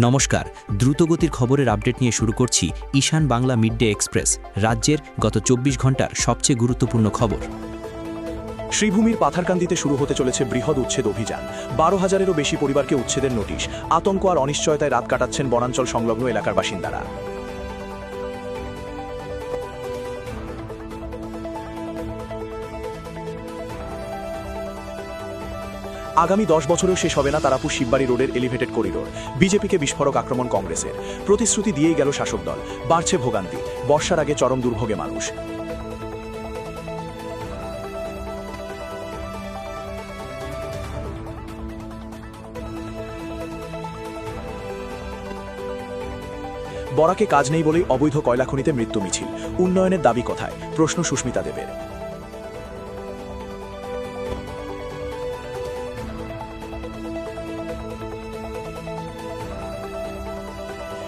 নমস্কার, দ্রুতগতির খবরের আপডেট নিয়ে শুরু করছি ঈশান বাংলা মিডডে এক্সপ্রেস, রাজ্যের গত ২৪ ঘন্টার সবচেয়ে গুরুত্বপূর্ণ খবর। শ্রীভূমির পাথারকান্দিতে শুরু হতে চলেছে বৃহৎ উচ্ছেদ অভিযান। ১২,০০০-এরও বেশি পরিবারকে উচ্ছেদের নোটিশ। আতঙ্ক আর অনিশ্চয়তায় রাত কাটাচ্ছেন বনাঞ্চল সংলগ্ন এলাকার বাসিন্দারা। আগামী ১০ বছরেও শেষ হবে না তারাপুর শিববাড়ি রোডের এলিভেটেড করিডোর। বিজেপিকে বিস্ফোরক আক্রমণ কংগ্রেসের। প্রতিশ্রুতি দিয়েই গেল শাসক দল, বাড়ছে ভোগান্তি। বর্ষার আগে চরম দুর্ভোগে মানুষ। বরাকে কাজ নেই বলেই অবৈধ কয়লা খনিতে মৃত্যু মিছিল। উন্নয়নের দাবি কোথায়, প্রশ্ন সুস্মিতা দেবের।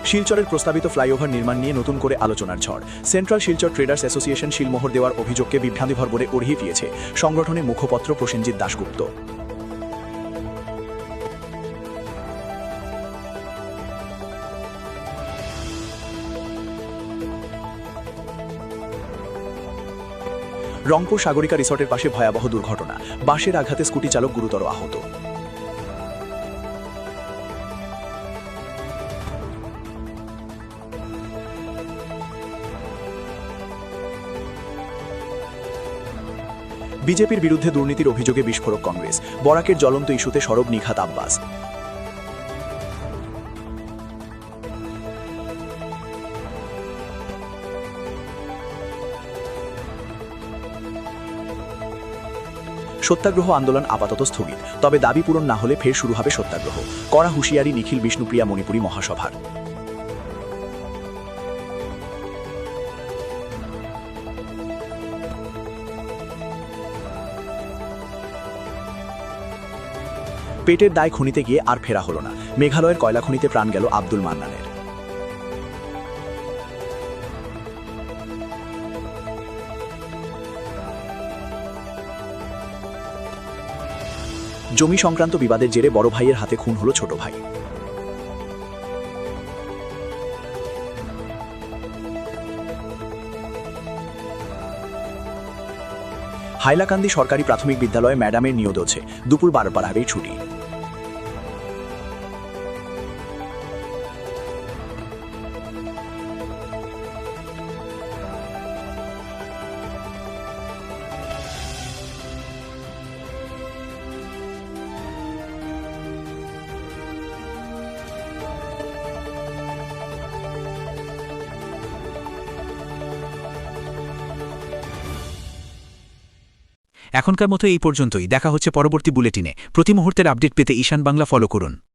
শিলচরের প্রস্তাবিত ফ্লাইওভার নির্মাণ নিয়ে নতুন করে আলোচনার ঝড়। সেন্ট্রাল শিলচর ট্রেডার্স অ্যাসোসিয়েশন শিলমোহর দেওয়ার অভিযোগকে বিভ্রান্তিভর বলে উড়িয়ে দিয়েছে সংগঠনের মুখপত্র প্রসেনজিৎ দাশগুপ্ত। রংপুর সাগরিকা রিসর্টের পাশে ভয়াবহ দুর্ঘটনা। বাসের আঘাতে স্কুটি চালক গুরুতর আহত। বিজেপির বিরুদ্ধে দুর্নীতির অভিযোগে বিস্ফোরক কংগ্রেস। বরাকের জ্বলন্ত ইস্যুতে সরব নিঘাত আব্বাস। সত্যাগ্রহ আন্দোলন আপাতত স্থগিত, তবে দাবি পূরণ না হলে ফের শুরু হবে সত্যাগ্রহ। কড়া হুঁশিয়ারি নিখিল বিষ্ণুপ্রিয়া মণিপুরী মহাসভার। পেটের দায় খনিতে গিয়ে আর ফেরা হলো না। মেঘালয়ের কয়লা খনিতে প্রাণ গেল আব্দুল মান্নানের। জমি সংক্রান্ত বিবাদের জেরে বড় ভাইয়ের হাতে খুন হলো ছোট ভাই। হাইলাকান্দি সরকারি প্রাথমিক বিদ্যালয়ে ম্যাডামের নিয়োগ হচ্ছে। দুপুর ১২টার আগেই ছুটি। এখনকার মতো এই পর্যন্তই। দেখা হচ্ছে পরবর্তী বুলেটিনে। প্রতি মুহূর্তের আপডেট পেতে ঈশান বাংলা ফলো করুন।